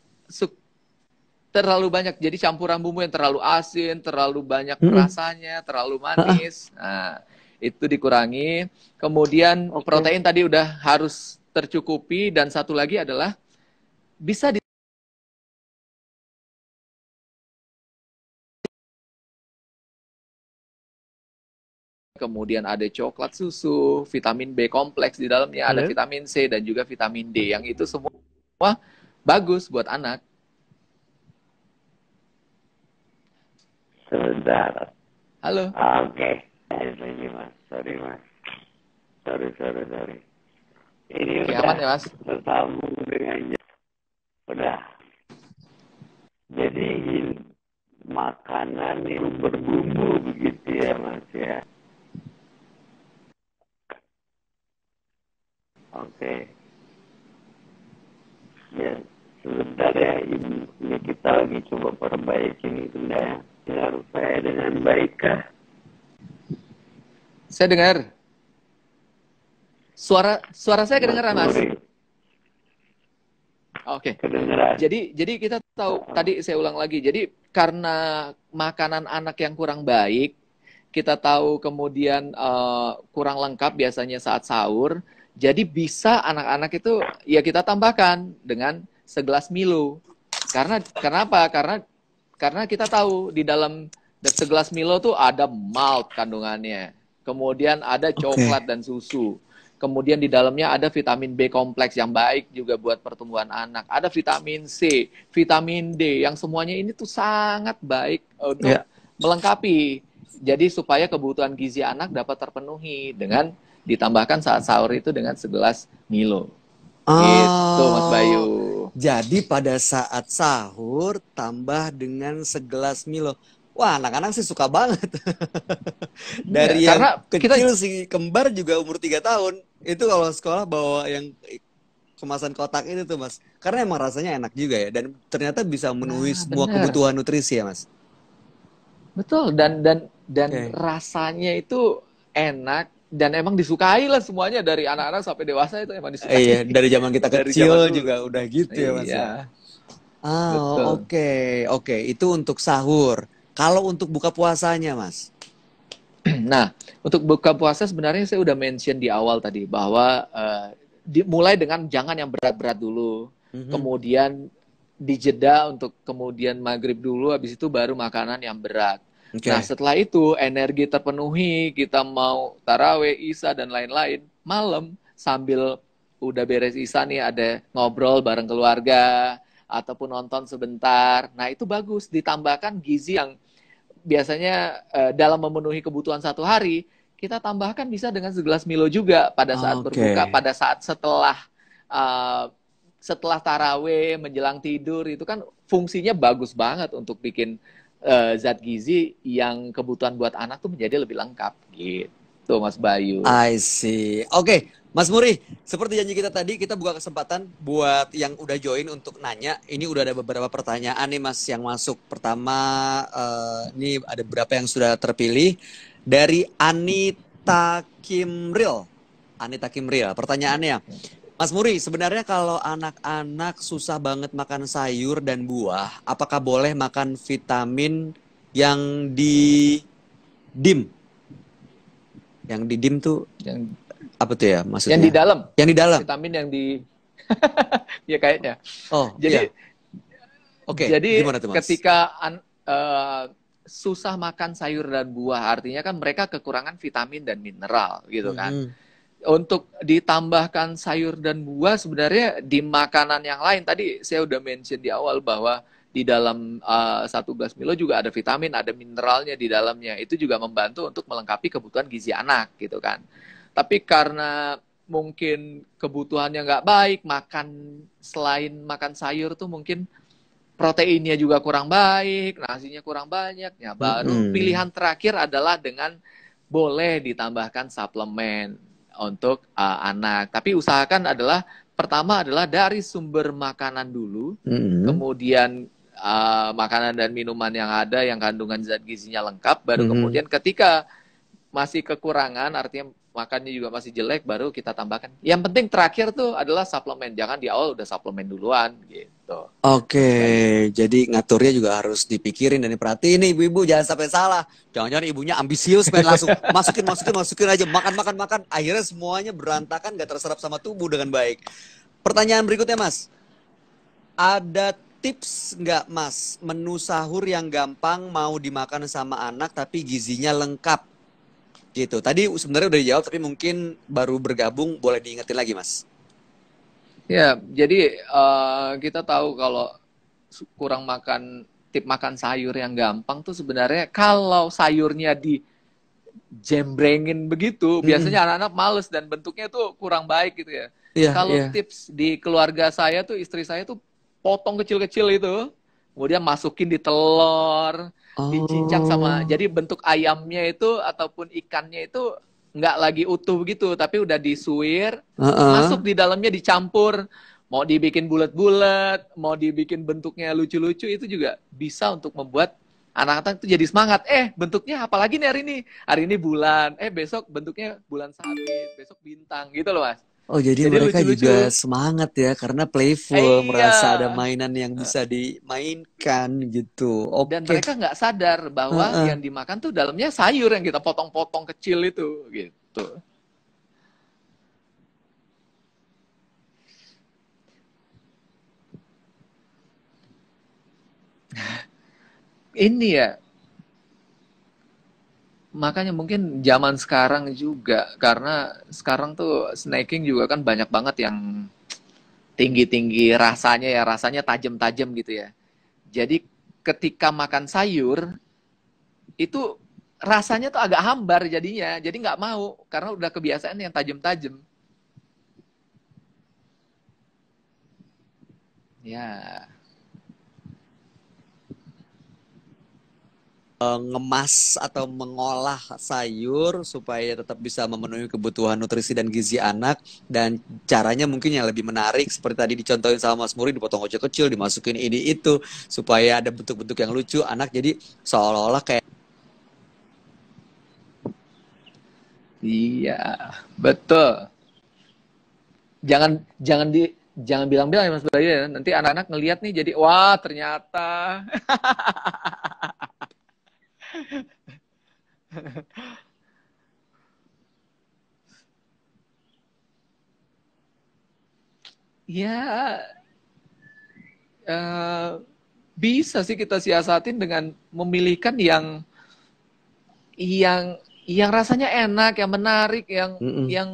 terlalu banyak. Jadi campuran bumbu yang terlalu asin, terlalu banyak rasanya, terlalu manis. Nah, itu dikurangi. Kemudian protein tadi udah harus tercukupi, dan satu lagi adalah bisa kemudian ada coklat susu, vitamin B kompleks di dalamnya, ada vitamin C dan juga vitamin D, yang itu semua bagus buat anak. Sebentar. Halo. Oke. Lagi Mas. Sorry Mas. Sorry. Ini Oke, udah aman ya, Mas? tersambung dengannya. Udah. Jadi makanan yang berbumbu begitu ya Mas ya. Oke. Ya, bentar ya, ini kita lagi coba perbaikin itu ya. Dengar saya dengan baik kah? Saya dengar. Suara saya kedengaran, Mas? Muri, Oke. kedengeran. Jadi kita tahu, tadi saya ulang lagi. Jadi karena makanan anak yang kurang baik, kita tahu kemudian kurang lengkap biasanya saat sahur. Jadi bisa anak-anak itu ya kita tambahkan dengan segelas Milo. Kenapa? Karena kita tahu di dalam segelas Milo tuh ada malt kandungannya. Kemudian ada coklat dan susu. Kemudian di dalamnya ada vitamin B kompleks yang baik juga buat pertumbuhan anak. Ada vitamin C, vitamin D, yang semuanya ini tuh sangat baik untuk melengkapi. Jadi supaya kebutuhan gizi anak dapat terpenuhi dengan ditambahkan saat sahur itu dengan segelas Milo. Gitu, Mas Bayu. Jadi pada saat sahur tambah dengan segelas Milo. Wah, anak-anak sih suka banget. Dari yang karena kecil si kembar juga umur 3 tahun. Itu kalau sekolah bawa yang kemasan kotak itu tuh, Mas. Karena emang rasanya enak juga ya. Dan ternyata bisa memenuhi semua kebutuhan nutrisi ya, Mas. Betul, dan rasanya itu enak. Dan emang disukai lah semuanya. Dari anak-anak sampai dewasa itu emang disukai. Iya, dari zaman kita Dari kecil zaman dulu juga udah gitu ya, Mas. Iya. Oke. Itu untuk sahur. Kalau untuk buka puasanya, Mas? Nah, untuk buka puasa sebenarnya saya udah mention di awal tadi bahwa mulai dengan jangan yang berat-berat dulu, kemudian dijeda untuk kemudian maghrib dulu, habis itu baru makanan yang berat. Nah, setelah itu energi terpenuhi, kita mau taraweh, isya dan lain-lain, malam sambil udah beres isya nih ada ngobrol bareng keluarga ataupun nonton sebentar. Nah, itu bagus ditambahkan gizi yang biasanya dalam memenuhi kebutuhan satu hari, kita tambahkan bisa dengan segelas Milo juga pada saat berbuka, pada saat setelah taraweh, menjelang tidur, itu kan fungsinya bagus banget untuk bikin zat gizi yang kebutuhan buat anak tuh menjadi lebih lengkap gitu, Mas Bayu. I see. Oke, Mas Muri, seperti janji kita tadi, kita buka kesempatan buat yang udah join untuk nanya. Ini udah ada beberapa pertanyaan nih, Mas, yang masuk. Pertama, ini ada beberapa yang sudah terpilih. Dari Anita Kimril. Pertanyaannya, Mas Muri, sebenarnya kalau anak-anak susah banget makan sayur dan buah, apakah boleh makan vitamin yang di DIM? Yang di DIM tuh apa tuh ya maksudnya? Yang di dalam. Yang di dalam. Vitamin yang di ya kayaknya. Jadi jadi gimana tuh, Mas? ketika susah makan sayur dan buah, artinya kan mereka kekurangan vitamin dan mineral gitu kan. Untuk ditambahkan sayur dan buah sebenarnya di makanan yang lain, tadi saya udah mention di awal bahwa di dalam satu gelas Milo juga ada vitamin, ada mineralnya di dalamnya. Itu juga membantu untuk melengkapi kebutuhan gizi anak gitu kan. Tapi karena mungkin kebutuhannya nggak baik, selain makan sayur tuh mungkin proteinnya juga kurang baik, nasinya kurang banyak. Ya, baru pilihan terakhir adalah dengan boleh ditambahkan suplemen untuk anak. Tapi usahakan pertama adalah dari sumber makanan dulu, kemudian makanan dan minuman yang ada yang kandungan zat gizinya lengkap, baru kemudian ketika masih kekurangan, artinya makannya juga masih jelek, baru kita tambahkan. Yang penting terakhir tuh adalah suplemen, jangan di awal udah suplemen duluan gitu. Jadi ngaturnya juga harus dipikirin dan diperhatiin nih ibu-ibu, jangan sampai salah. Jangan-jangan ibunya ambisius, pengen langsung masukin aja, makan. Akhirnya semuanya berantakan, gak terserap sama tubuh dengan baik. Pertanyaan berikutnya, Mas. Ada tips nggak, Mas, menu sahur yang gampang mau dimakan sama anak tapi gizinya lengkap? Gitu. Tadi sebenarnya udah dijawab, tapi mungkin baru bergabung, boleh diingetin lagi, Mas. Ya, jadi kita tahu kalau kurang tip makan sayur yang gampang tuh sebenarnya kalau sayurnya dijembrengin begitu, biasanya anak-anak males dan bentuknya tuh kurang baik gitu ya. Kalau tips di keluarga saya tuh, istri saya tuh potong kecil-kecil itu, kemudian masukin di telur, dicincang jadi bentuk ayamnya itu ataupun ikannya itu nggak lagi utuh gitu, tapi udah disuir, masuk di dalamnya, dicampur, Mau dibikin bulat-bulat, mau dibikin bentuknya lucu-lucu, itu juga bisa untuk membuat anak-anak itu jadi semangat. Bentuknya apalagi nih hari ini? Hari ini bulan, besok bentuknya bulan sabit, besok bintang gitu loh Mas. Oh, jadi Jadi mereka juga lucu-lucu. semangat ya karena playful, Iya. merasa ada mainan yang bisa dimainkan gitu. Dan Oke. mereka nggak sadar bahwa Heeh. yang dimakan tuh dalamnya sayur yang kita potong-potong kecil itu gitu. Ini ya, makanya mungkin zaman sekarang juga, karena sekarang tuh snacking juga kan banyak banget yang tinggi-tinggi rasanya ya, rasanya tajam-tajam gitu ya. Jadi ketika makan sayur itu rasanya tuh agak hambar jadinya, jadi nggak mau karena udah kebiasaan yang tajam-tajam. Ya, Ngemas atau mengolah sayur supaya tetap bisa memenuhi kebutuhan nutrisi dan gizi anak, dan caranya mungkin yang lebih menarik seperti tadi dicontohin sama Mas Muri, dipotong kecil-kecil, dimasukin ini itu supaya ada bentuk-bentuk yang lucu, anak jadi seolah-olah kayak iya, betul. Jangan jangan di jangan bilang-bilang ya Mas Bayu ya. Nanti anak-anak ngelihat nih jadi wah ternyata. Ya, eh, bisa sih kita siasatin dengan memilihkan yang rasanya enak, yang menarik, yang mm-mm. yang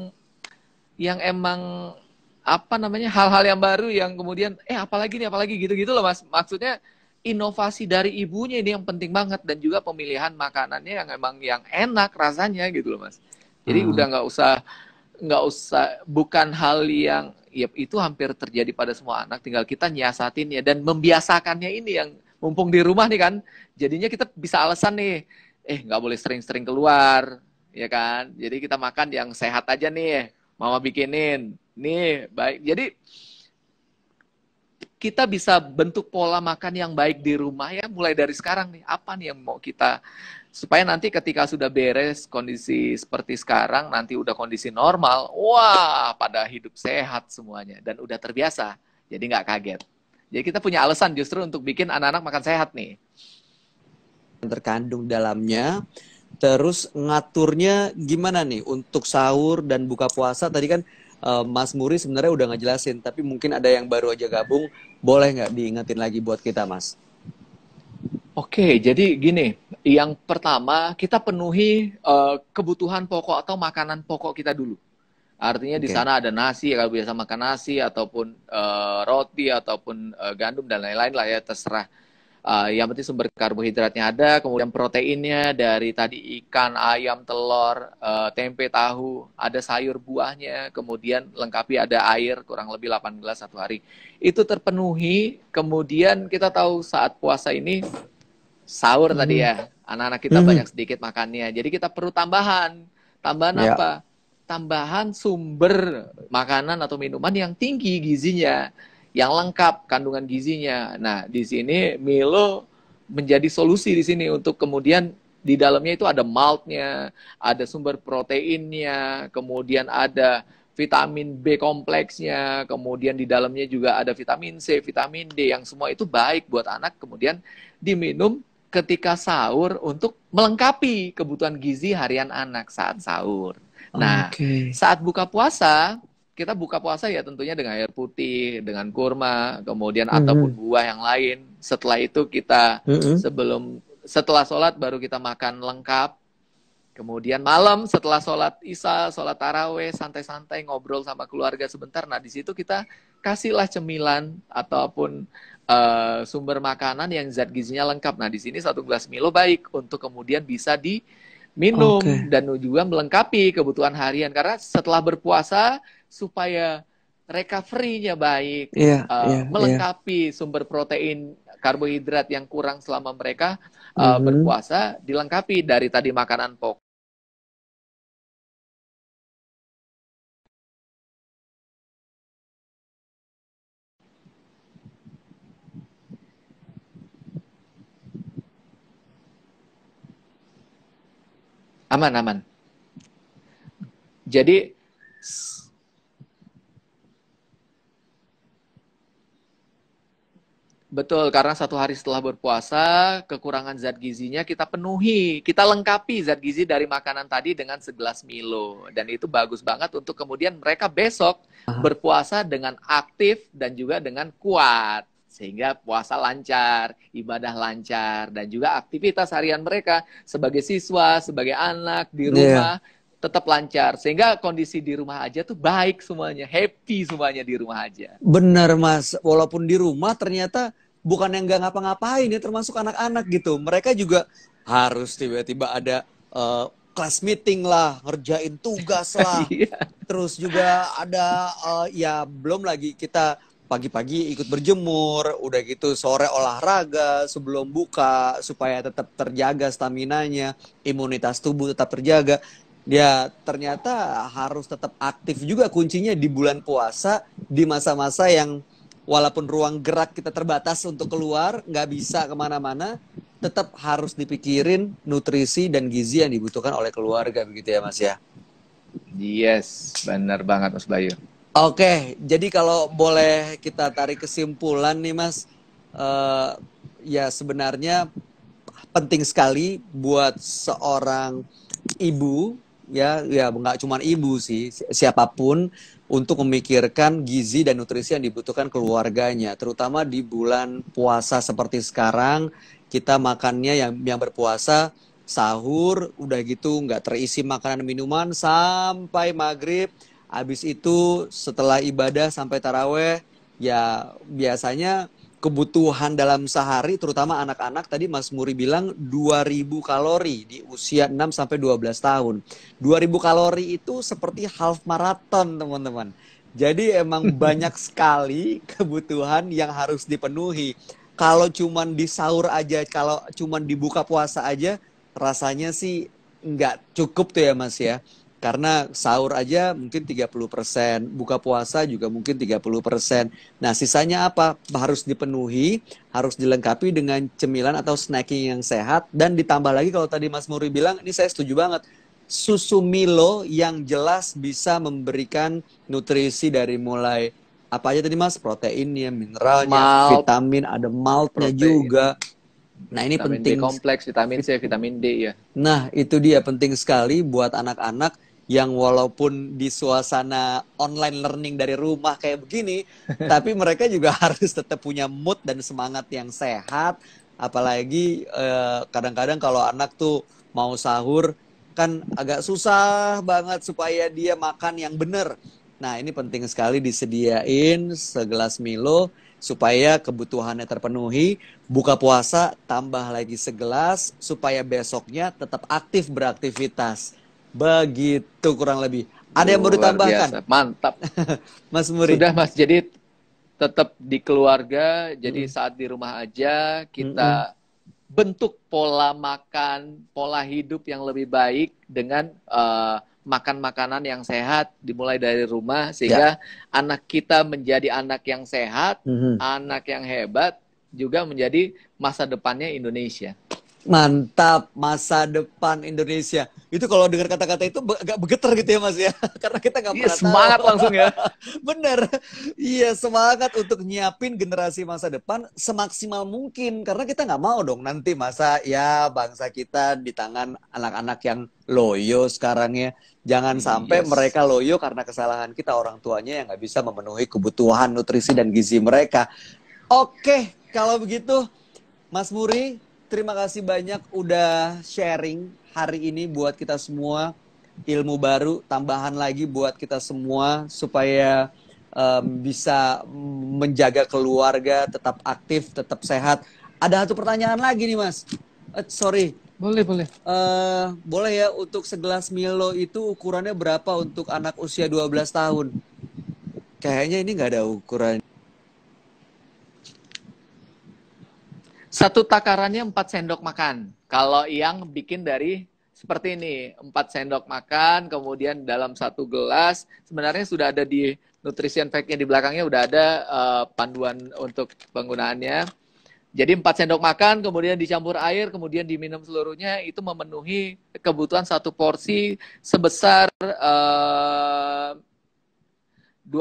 yang emang apa namanya, hal-hal yang baru yang kemudian apalagi nih apalagi gitu-gitu loh Mas. Maksudnya inovasi dari ibunya ini yang penting banget, dan juga pemilihan makanannya yang emang yang enak rasanya gitu loh Mas. Jadi udah Ah, nggak usah, bukan hal yang ya itu hampir terjadi pada semua anak, tinggal kita nyiasatinnya dan membiasakannya ini yang mumpung di rumah nih kan, jadinya kita bisa alasan nih, nggak boleh sering-sering keluar, ya kan, jadi kita makan yang sehat aja nih, mama bikinin nih baik, jadi kita bisa bentuk pola makan yang baik di rumah ya mulai dari sekarang nih. Apa nih yang mau kita, supaya nanti ketika sudah beres kondisi seperti sekarang, nanti udah kondisi normal, wah pada hidup sehat semuanya dan udah terbiasa. Jadi nggak kaget. Jadi kita punya alasan justru untuk bikin anak-anak makan sehat nih. yang terkandung dalamnya. Terus ngaturnya gimana nih untuk sahur dan buka puasa? Tadi kan Mas Muri sebenarnya udah ngejelasin, tapi mungkin ada yang baru aja gabung, boleh nggak diingetin lagi buat kita, Mas? Oke, jadi gini, yang pertama kita penuhi kebutuhan pokok atau makanan pokok kita dulu. Artinya di Oke. sana ada nasi, kalau biasa makan nasi, ataupun roti, ataupun gandum, dan lain-lain lah ya, terserah. Yang penting sumber karbohidratnya ada, kemudian proteinnya dari tadi ikan, ayam, telur, tempe, tahu, ada sayur buahnya, kemudian lengkapi ada air kurang lebih 8 gelas satu hari. Itu terpenuhi, kemudian kita tahu saat puasa ini sahur tadi Mhm. ya, anak-anak kita banyak Mhm. sedikit makannya. Jadi kita perlu tambahan. Tambahan Ya. apa? Tambahan sumber makanan atau minuman yang tinggi gizinya, yang lengkap kandungan gizinya. Nah, di sini Milo menjadi solusi di sini untuk kemudian di dalamnya itu ada maltnya, ada sumber proteinnya, kemudian ada vitamin B kompleksnya, kemudian di dalamnya juga ada vitamin C, vitamin D, yang semua itu baik buat anak, kemudian diminum ketika sahur untuk melengkapi kebutuhan gizi harian anak saat sahur. Nah, Oke. saat buka puasa, kita buka puasa ya tentunya dengan air putih, dengan kurma, kemudian ataupun Mhm. buah yang lain. Setelah itu kita Mhm. setelah sholat baru kita makan lengkap. Kemudian malam setelah sholat isya, sholat taraweh, santai-santai ngobrol sama keluarga sebentar. Nah, di situ kita kasihlah cemilan ataupun sumber makanan yang zat gizinya lengkap. Nah, di sini satu gelas Milo baik untuk kemudian bisa diminum Oke. dan juga melengkapi kebutuhan harian. Karena setelah berpuasa supaya recovery-nya baik, Iya, iya, iya. melengkapi sumber protein, karbohidrat yang kurang selama mereka Mhm. berpuasa, dilengkapi dari tadi makanan pokok Aman, aman. Jadi betul, karena 1 hari setelah berpuasa, kekurangan zat gizinya kita penuhi. Kita lengkapi zat gizi dari makanan tadi dengan segelas Milo. Dan itu bagus banget untuk kemudian mereka besok berpuasa dengan aktif dan juga dengan kuat. Sehingga puasa lancar, ibadah lancar, dan juga aktivitas harian mereka sebagai siswa, sebagai anak di rumah, tetap lancar. Sehingga kondisi di rumah aja tuh baik semuanya, happy semuanya di rumah aja. Benar Mas, walaupun di rumah ternyata bukan yang nggak ngapa-ngapain ya, termasuk anak-anak gitu. Mereka juga harus tiba-tiba ada class meeting lah, ngerjain tugas lah. Terus juga ada ya belum lagi kita pagi-pagi ikut berjemur, udah gitu sore olahraga sebelum buka supaya tetap terjaga staminanya, imunitas tubuh tetap terjaga. Ya ternyata harus tetap aktif juga kuncinya di bulan puasa, di masa-masa yang walaupun ruang gerak kita terbatas untuk keluar, nggak bisa kemana-mana, tetap harus dipikirin nutrisi dan gizi yang dibutuhkan oleh keluarga, begitu ya Mas ya? Yes, benar banget Mas Bayu. Oke, jadi kalau boleh kita tarik kesimpulan nih Mas, ya sebenarnya penting sekali buat seorang ibu, ya nggak cuma ibu sih, siapapun untuk memikirkan gizi dan nutrisi yang dibutuhkan keluarganya, terutama di bulan puasa seperti sekarang. Kita makannya yang berpuasa sahur, udah gitu nggak terisi makanan minuman sampai maghrib. Habis itu setelah ibadah sampai taraweh, ya biasanya kebutuhan dalam sehari, terutama anak-anak, tadi Mas Muri bilang 2000 kalori di usia 6 sampai 12 tahun. 2000 kalori itu seperti half marathon, teman-teman. Jadi emang banyak sekali kebutuhan yang harus dipenuhi. Kalau cuman di sahur aja, kalau cuman dibuka puasa aja, rasanya sih nggak cukup tuh ya Mas ya. Karena sahur aja mungkin 30%, buka puasa juga mungkin 30%. Nah, sisanya apa? Harus dipenuhi, harus dilengkapi dengan cemilan atau snacking yang sehat. Dan ditambah lagi kalau tadi Mas Muri bilang, ini saya setuju banget. Susu Milo yang jelas bisa memberikan nutrisi dari mulai, apa aja tadi Mas? Proteinnya, mineralnya, vitamin, ada maltnya juga. Nah, ini vitamin penting. B kompleks, vitamin C, vitamin D ya. Nah, itu dia penting sekali buat anak-anak yang walaupun di suasana online learning dari rumah kayak begini, tapi mereka juga harus tetap punya mood dan semangat yang sehat. Apalagi kadang-kadang kalau anak tuh mau sahur kan agak susah banget supaya dia makan yang benar. Nah, ini penting sekali disediain segelas Milo supaya kebutuhannya terpenuhi. Buka puasa tambah lagi segelas supaya besoknya tetap aktif beraktivitas. Begitu kurang lebih. Ada yang baru tambahkan? Mantap. Mas Muri. Sudah Mas, jadi tetap di keluarga, jadi saat di rumah aja kita bentuk pola makan, pola hidup yang lebih baik dengan makan makanan yang sehat dimulai dari rumah sehingga anak kita menjadi anak yang sehat, anak yang hebat, juga menjadi masa depannya Indonesia. Mantap, masa depan Indonesia. Itu kalau dengar kata-kata itu agak bergetar gitu ya Mas ya. Karena kita nggak pernah semangat tahu. Langsung ya. Bener. Iya, semangat untuk nyiapin generasi masa depan semaksimal mungkin. Karena kita nggak mau dong nanti masa ya bangsa kita di tangan anak-anak yang loyo sekarang ya. Jangan sampai mereka loyo karena kesalahan kita, orang tuanya yang nggak bisa memenuhi kebutuhan nutrisi dan gizi mereka. Oke, kalau begitu Mas Muri, terima kasih banyak udah sharing hari ini buat kita semua. Ilmu baru, tambahan lagi buat kita semua supaya bisa menjaga keluarga, tetap aktif, tetap sehat. Ada satu pertanyaan lagi nih Mas. Sorry. Boleh. Boleh ya, untuk segelas Milo itu ukurannya berapa untuk anak usia 12 tahun? Kayaknya ini nggak ada ukuran. Satu takarannya 4 sendok makan. Kalau yang bikin dari seperti ini, 4 sendok makan, kemudian dalam 1 gelas, sebenarnya sudah ada di nutrition fact-nya di belakangnya, udah ada panduan untuk penggunaannya. Jadi 4 sendok makan, kemudian dicampur air, kemudian diminum seluruhnya, itu memenuhi kebutuhan satu porsi sebesar 25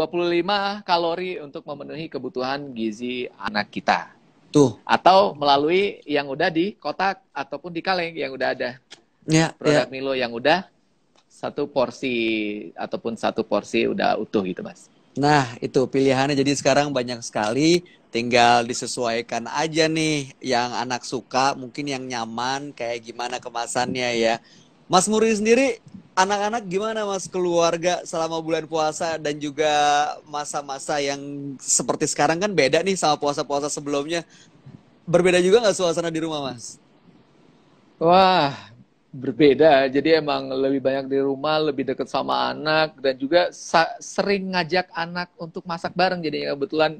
kalori untuk memenuhi kebutuhan gizi anak kita. Tuh. Atau melalui yang udah di kotak ataupun di kaleng yang udah ada. Ya, Produk Milo yang udah satu porsi ataupun satu porsi udah utuh gitu, Mas. Nah, itu pilihannya jadi sekarang banyak sekali, tinggal disesuaikan aja nih yang anak suka, mungkin yang nyaman kayak gimana kemasannya ya. Mas Muri sendiri, anak-anak gimana Mas, keluarga selama bulan puasa dan juga masa-masa yang seperti sekarang kan beda nih sama puasa-puasa sebelumnya. Berbeda juga nggak suasana di rumah, Mas? Wah, berbeda. Jadi emang lebih banyak di rumah, lebih dekat sama anak, dan juga sering ngajak anak untuk masak bareng. Jadi kebetulan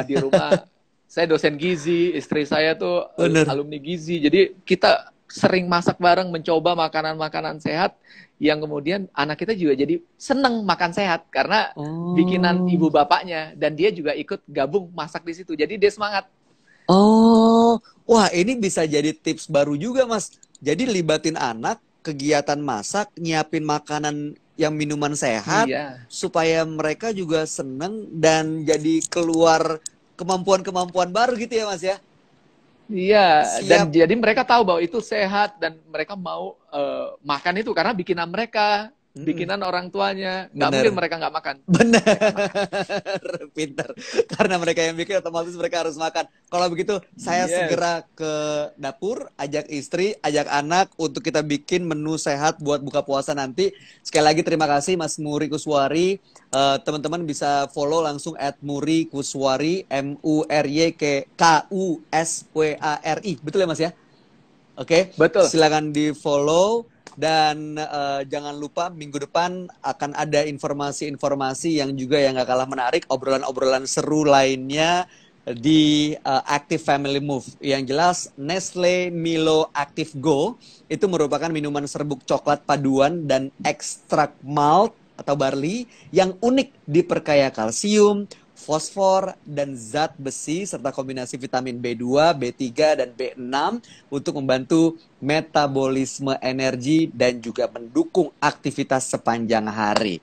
di rumah saya dosen gizi, istri saya tuh Bener. alumni gizi. Jadi kita sering masak bareng, mencoba makanan-makanan sehat, yang kemudian anak kita juga jadi seneng makan sehat karena bikinan ibu bapaknya, dan dia juga ikut gabung masak di situ. Jadi dia semangat. Oh, wah ini bisa jadi tips baru juga Mas. Jadi libatin anak, kegiatan masak, nyiapin makanan yang minuman sehat, Iya. supaya mereka juga seneng dan jadi keluar kemampuan-kemampuan baru gitu ya Mas ya? Iya, dan Siap. jadi mereka tahu bahwa itu sehat dan mereka mau makan itu karena bikinan mereka, bikinan orang tuanya. Nggak Bener. mungkin mereka nggak makan. Bener, pinter. Karena mereka yang bikin otomatis mereka harus makan. Kalau begitu saya Yes. segera ke dapur, ajak istri, ajak anak untuk kita bikin menu sehat buat buka puasa nanti. Sekali lagi terima kasih Mas Muri Kuswari. Teman-teman bisa follow langsung @Muri Kuswari, MURYKUSWARI. Betul ya Mas ya? Oke, Betul. silakan di follow. Dan jangan lupa minggu depan akan ada informasi-informasi yang juga yang gak kalah menarik, obrolan-obrolan seru lainnya di Active Family Move. Yang jelas Nestle Milo Active Go itu merupakan minuman serbuk coklat paduan dan ekstrak malt atau barley yang unik diperkaya kalsium, fosfor, dan zat besi, serta kombinasi vitamin B2, B3, dan B6 untuk membantu metabolisme energi dan juga mendukung aktivitas sepanjang hari.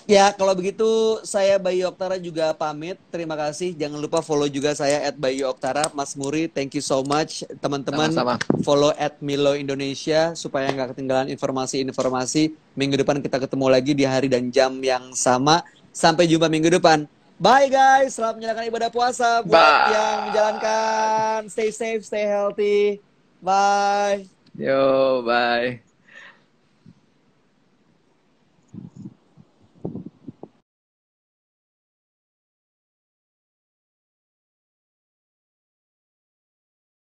Ya, kalau begitu saya Bayu Oktara juga pamit. Terima kasih. Jangan lupa follow juga saya @BayuOktara. Mas Muri, thank you so much. Teman-teman, Sama-sama. follow @Milo Indonesia supaya nggak ketinggalan informasi-informasi. Minggu depan kita ketemu lagi di hari dan jam yang sama. Sampai jumpa minggu depan. Bye guys, selamat menjalankan ibadah puasa buat Bye. yang menjalankan. Stay safe, stay healthy. Bye. Yo, bye.